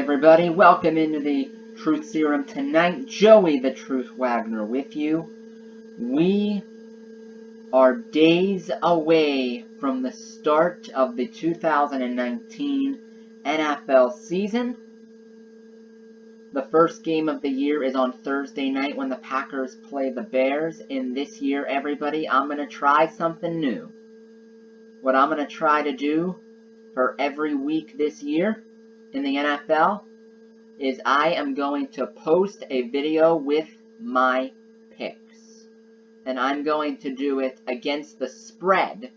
everybody, welcome into the Truth Serum tonight. Joey the Truth Wagner with you. We are days away from the start of the 2019 NFL season. The first game of the year is on Thursday night when the Packers play the Bears. And this year, everybody, I'm going to try something new. What I'm going to try to do for every week this year in the NFL is I am going to post a video with my picks. And I'm going to do it against the spread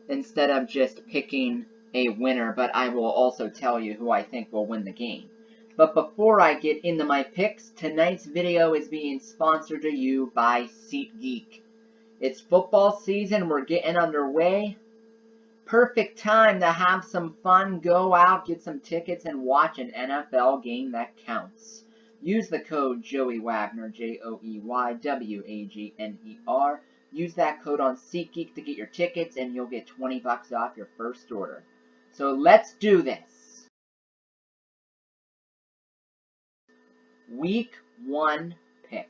instead of just picking a winner, but I will also tell you who I think will win the game. But before I get into my picks, tonight's video is being sponsored to you by SeatGeek. It's football season, we're getting underway. Perfect time to have some fun, go out, get some tickets, and watch an NFL game that counts. Use the code Joey Wagner, JOEYWAGNER. Use that code on SeatGeek to get your tickets, and you'll get $20 off your first order. So let's do this. Week 1 picks.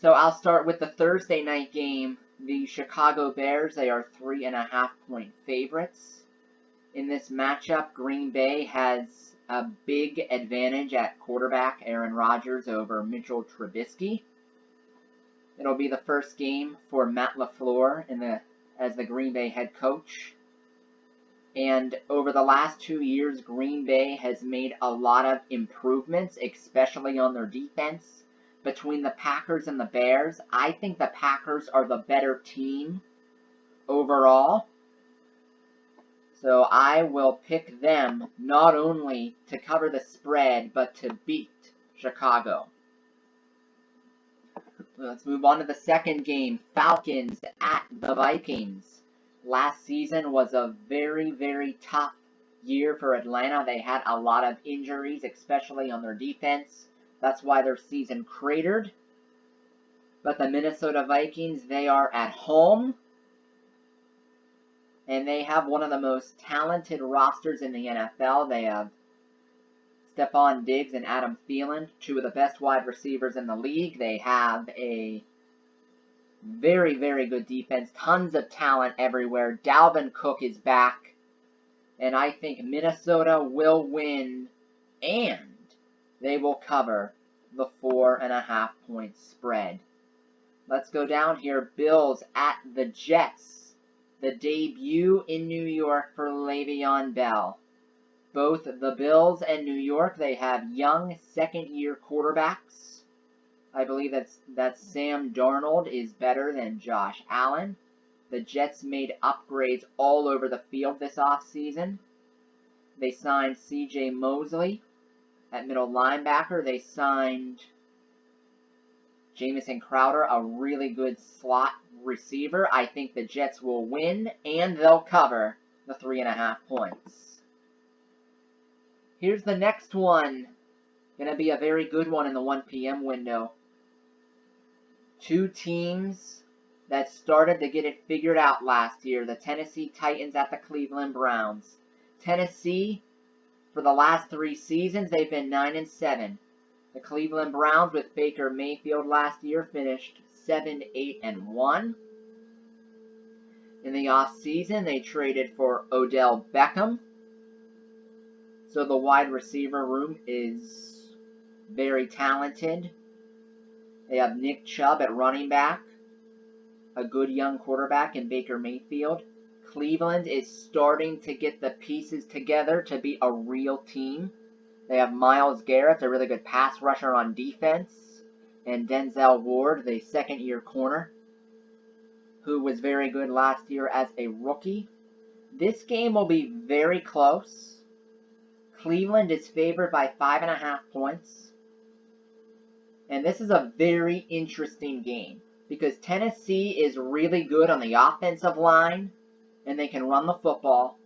So I'll start with the Thursday night game. The Chicago Bears, they are 3.5-point favorites. In this matchup, Green Bay has a big advantage at quarterback, Aaron Rodgers over Mitchell Trubisky. It'll be the first game for Matt LaFleur as the Green Bay head coach. And over the last 2 years, Green Bay has made a lot of improvements, especially on their defense. Between the Packers and the Bears, I think the Packers are the better team overall. So I will pick them not only to cover the spread, but to beat Chicago. Let's move on to the second game. Falcons at the Vikings. Last season was a very, very tough year for Atlanta. They had a lot of injuries, especially on their defense. That's why their season cratered. But the Minnesota Vikings, they are at home. And they have one of the most talented rosters in the NFL. They have Stephon Diggs and Adam Thielen, two of the best wide receivers in the league. They have a very, very good defense. Tons of talent everywhere. Dalvin Cook is back. And I think Minnesota will win, and they will cover the 4.5-point spread. Let's go down here. Bills at the Jets. The debut in New York for Le'Veon Bell. Both the Bills and New York, they have young second-year quarterbacks. I believe that Sam Darnold is better than Josh Allen. The Jets made upgrades all over the field this offseason. They signed C.J. Mosley. At middle linebacker, they signed Jamison Crowder, a really good slot receiver. I think the Jets will win, and they'll cover the 3.5 points. Here's the next one. Going to be a very good one in the 1 p.m. window. Two teams that started to get it figured out last year. The Tennessee Titans at the Cleveland Browns. Tennessee, for the last 3 seasons, they've been 9-7. The Cleveland Browns with Baker Mayfield last year finished 7-8-1. In the offseason, they traded for Odell Beckham. So the wide receiver room is very talented. They have Nick Chubb at running back, a good young quarterback in Baker Mayfield. Cleveland is starting to get the pieces together to be a real team. They have Myles Garrett, a really good pass rusher on defense, and Denzel Ward, the second-year corner, who was very good last year as a rookie. This game will be very close. Cleveland is favored by 5.5 points. And this is a very interesting game because Tennessee is really good on the offensive line, and they can run the football,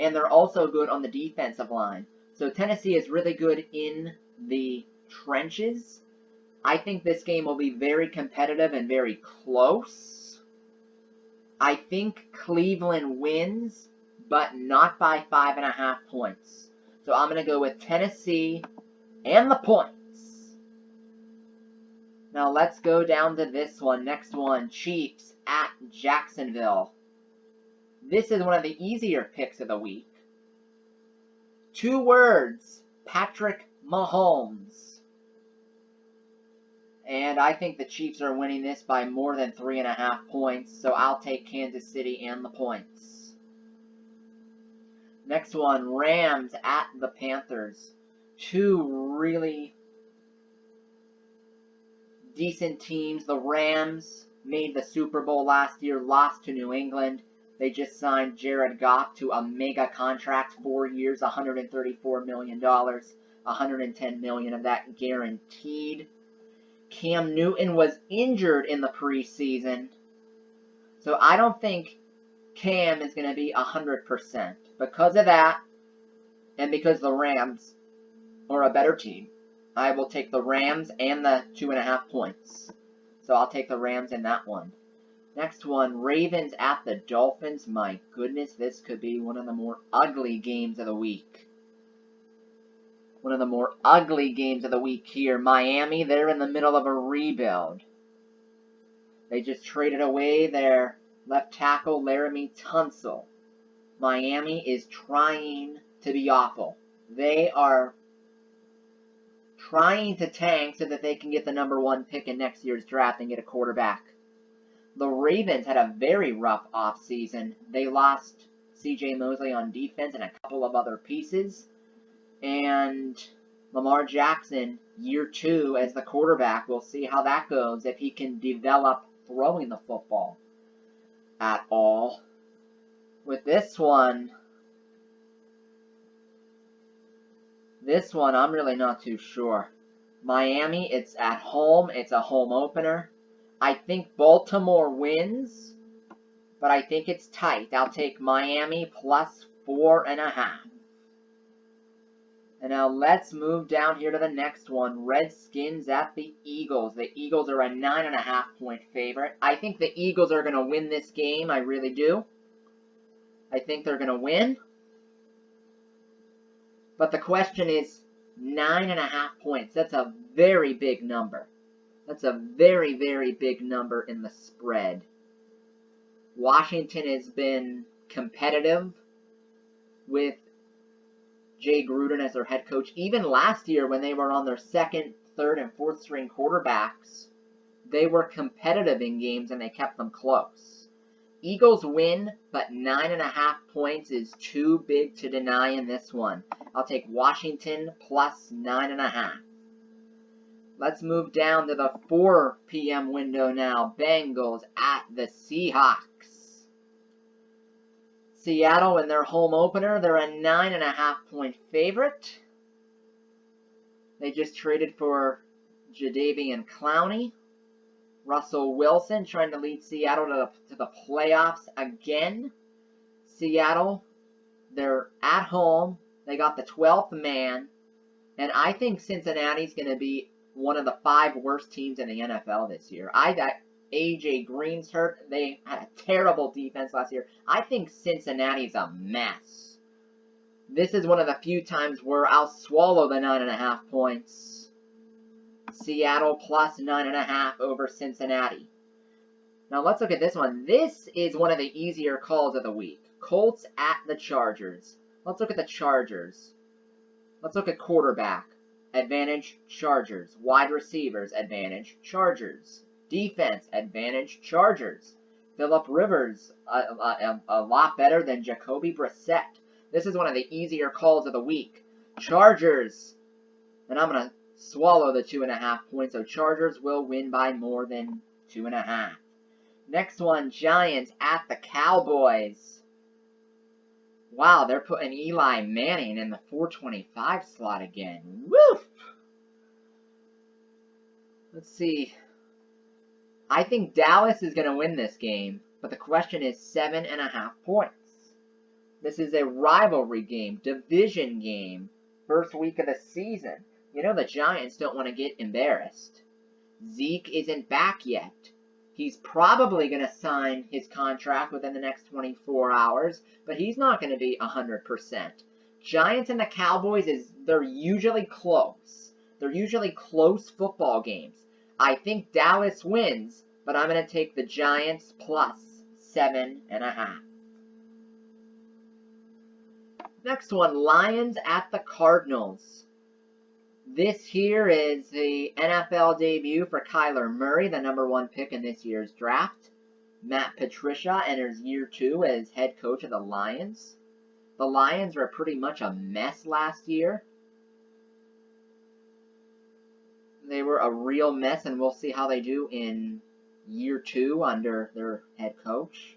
and they're also good on the defensive line. So Tennessee is really good in the trenches. I think this game will be very competitive and very close. I think Cleveland wins, but not by 5.5 points. So I'm going to go with Tennessee and the points. Now let's go down to this one. Next one, Chiefs at Jacksonville. This is one of the easier picks of the week. 2 words, Patrick Mahomes. And I think the Chiefs are winning this by more than 3.5 points, so I'll take Kansas City and the points. Next one, Rams at the Panthers. 2 really decent teams. The Rams made the Super Bowl last year, lost to New England. They just signed Jared Goff to a mega contract, 4 years, $134 million, $110 million of that guaranteed. Cam Newton was injured in the preseason, so I don't think Cam is going to be 100%. Because of that, and because the Rams are a better team, I will take the Rams and the 2.5 points. So I'll take the Rams in that one. Next one, Ravens at the Dolphins. My goodness, this could be one of the more ugly games of the week. One of the more ugly games of the week here. Miami, they're in the middle of a rebuild. They just traded away their left tackle, Laramie Tunsil. Miami is trying to be awful. They are trying to tank so that they can get the #1 pick in next year's draft and get a quarterback. The Ravens had a very rough offseason. They lost C.J. Mosley on defense and a couple of other pieces. And Lamar Jackson, year 2 as the quarterback. We'll see how that goes, if he can develop throwing the football at all. With this one, I'm really not too sure. Miami, it's at home. It's a home opener. I think Baltimore wins, but I think it's tight. I'll take Miami plus 4.5. And now let's move down here to the next one. Redskins at the Eagles. The Eagles are a 9.5 point favorite. I think the Eagles are going to win this game. I really do. I think they're going to win. But the question is 9.5 points. That's a very big number. That's a very, very big number in the spread. Washington has been competitive with Jay Gruden as their head coach. Even last year when they were on their 2nd, 3rd, and 4th string quarterbacks, they were competitive in games and they kept them close. Eagles win, but 9.5 points is too big to deny in this one. I'll take Washington plus 9.5. Let's move down to the 4 p.m. window now. Bengals at the Seahawks. Seattle in their home opener, they're a 9.5 point favorite. They just traded for Jadeveon Clowney. Russell Wilson trying to lead Seattle to the playoffs again. Seattle, they're at home. They got the 12th man. And I think Cincinnati's going to be one of the 5 worst teams in the NFL this year. I got A.J. Green's hurt. They had a terrible defense last year. I think Cincinnati's a mess. This is one of the few times where I'll swallow the 9.5 points. Seattle plus 9.5 over Cincinnati. Now let's look at this one. This is one of the easier calls of the week. Colts at the Chargers. Let's look at the Chargers. Let's look at quarterback. Advantage, Chargers. Wide receivers, advantage, Chargers. Defense, advantage, Chargers. Phillip Rivers, a lot better than Jacoby Brissett. This is one of the easier calls of the week. Chargers. And I'm going to swallow the 2.5 points, so Chargers will win by more than 2.5. Next one, Giants at the Cowboys. Wow, they're putting Eli Manning in the 425 slot again. Woof! Let's see. I think Dallas is going to win this game, but the question is 7.5 points. This is a rivalry game, division game, first week of the season. You know the Giants don't want to get embarrassed. Zeke isn't back yet. He's probably going to sign his contract within the next 24 hours, but he's not going to be 100%. Giants and the Cowboys they're usually close. They're usually close football games. I think Dallas wins, but I'm going to take the Giants plus 7.5. Next one, Lions at the Cardinals. This here is the NFL debut for Kyler Murray, the #1 pick in this year's draft. Matt Patricia enters year 2 as head coach of the Lions. The Lions were pretty much a mess last year. They were a real mess, and we'll see how they do in year 2 under their head coach.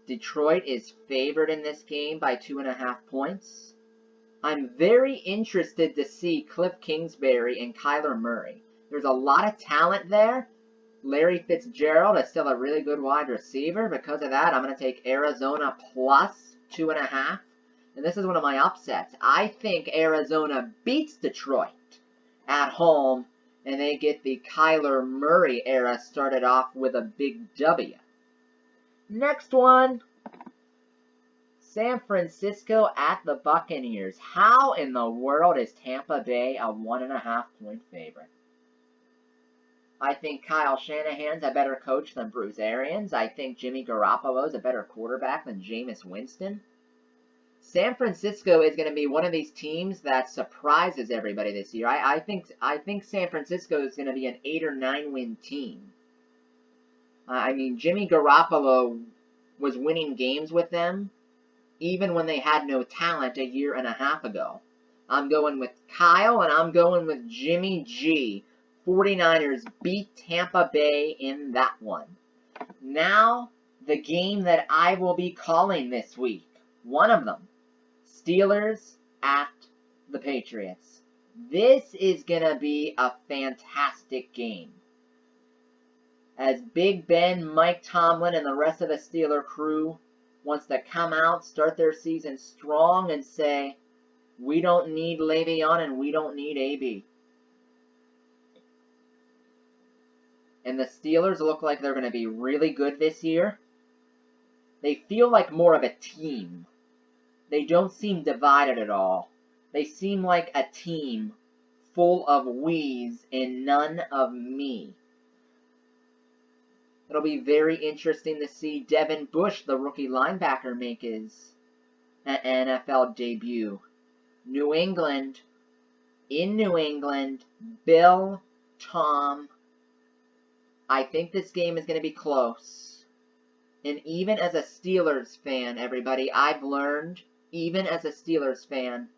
Detroit is favored in this game by 2.5 points. I'm very interested to see Cliff Kingsbury and Kyler Murray. There's a lot of talent there. Larry Fitzgerald is still a really good wide receiver. Because of that, I'm going to take Arizona plus 2.5. And this is one of my upsets. I think Arizona beats Detroit at home, and they get the Kyler Murray era started off with a big W. Next one, San Francisco at the Buccaneers. How in the world is Tampa Bay a 1.5 point favorite? I think Kyle Shanahan's a better coach than Bruce Arians. I think Jimmy Garoppolo's a better quarterback than Jameis Winston. San Francisco is going to be one of these teams that surprises everybody this year. I think San Francisco is going to be an 8 or 9 win team. I mean, Jimmy Garoppolo was winning games with them even when they had no talent a year and a half ago. I'm going with Kyle, and I'm going with Jimmy G. 49ers beat Tampa Bay in that one. Now, the game that I will be calling this week. One of them. Steelers at the Patriots. This is going to be a fantastic game. As Big Ben, Mike Tomlin, and the rest of the Steeler crew wants to come out, start their season strong, and say, we don't need Le'Veon and we don't need AB. And the Steelers look like they're going to be really good this year. They feel like more of a team. They don't seem divided at all. They seem like a team full of we's and none of me. It'll be very interesting to see Devin Bush, the rookie linebacker, make his NFL debut. New England, in New England, Bill, Tom. I think this game is going to be close. And even as a Steelers fan, everybody, I've learned, even as a Steelers fan,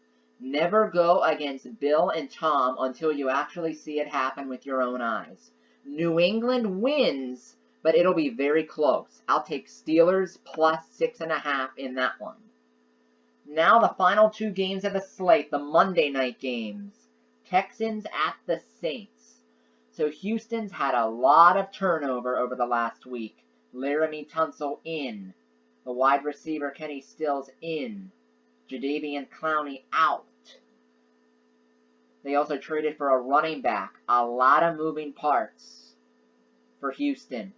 never go against Bill and Tom until you actually see it happen with your own eyes. New England wins, but it'll be very close. I'll take Steelers plus 6.5 in that one. Now the final 2 games of the slate, the Monday night games. Texans at the Saints. So Houston's had a lot of turnover over the last week. Laramie Tunsil in. The wide receiver Kenny Stills in. Jadeveon Clowney out. They also traded for a running back. A lot of moving parts for Houston.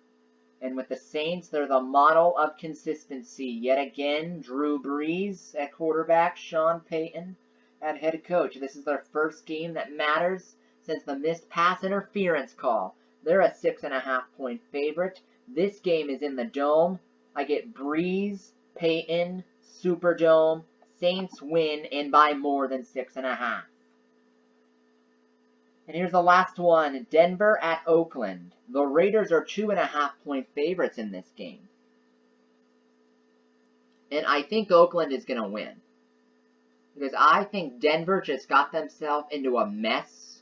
And with the Saints, they're the model of consistency. Yet again, Drew Brees at quarterback, Sean Payton at head coach. This is their first game that matters since the missed pass interference call. They're a 6.5 point favorite. This game is in the Dome. I get Brees, Payton, Superdome. Saints win, and by more than 6.5. And here's the last one, Denver at Oakland. The Raiders are 2.5 point favorites in this game. And I think Oakland is going to win. Because I think Denver just got themselves into a mess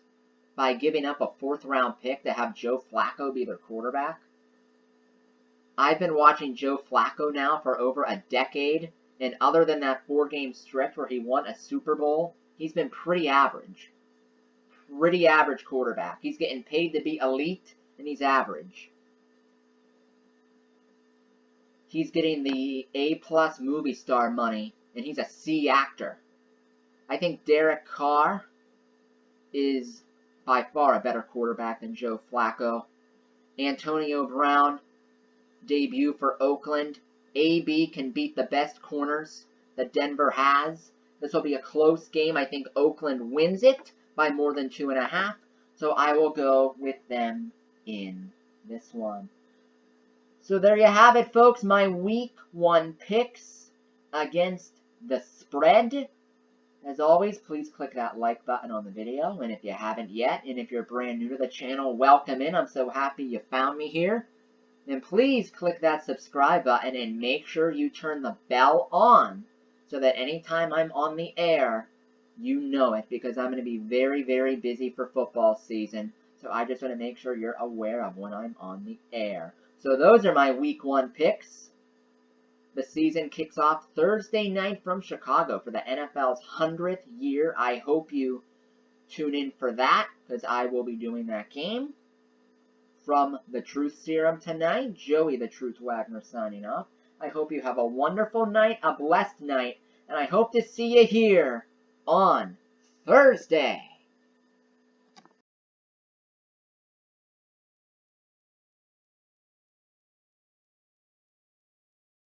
by giving up a 4th round pick to have Joe Flacco be their quarterback. I've been watching Joe Flacco now for over a decade. And other than that 4-game stretch where he won a Super Bowl, he's been pretty average. Pretty average quarterback. He's getting paid to be elite, and he's average. He's getting the A+ movie star money, and he's a C actor. I think Derek Carr is by far a better quarterback than Joe Flacco. Antonio Brown, debut for Oakland. AB can beat the best corners. that Denver has. This will be a close game. I think Oakland wins it by more than 2.5. So I will go with them in this one. So there you have it, folks. My week 1 picks against the spread. As always, please click that like button on the video. And if you haven't yet, and if you're brand new to the channel, welcome in. I'm so happy you found me here. And please click that subscribe button and make sure you turn the bell on so that anytime I'm on the air, you know it, because I'm going to be very, very busy for football season. So I just want to make sure you're aware of when I'm on the air. So those are my week 1 picks. The season kicks off Thursday night from Chicago for the NFL's 100th year. I hope you tune in for that, because I will be doing that game. From the Truth Serum tonight, Joey the Truth Wagner signing off. I hope you have a wonderful night, a blessed night, and I hope to see you here on Thursday.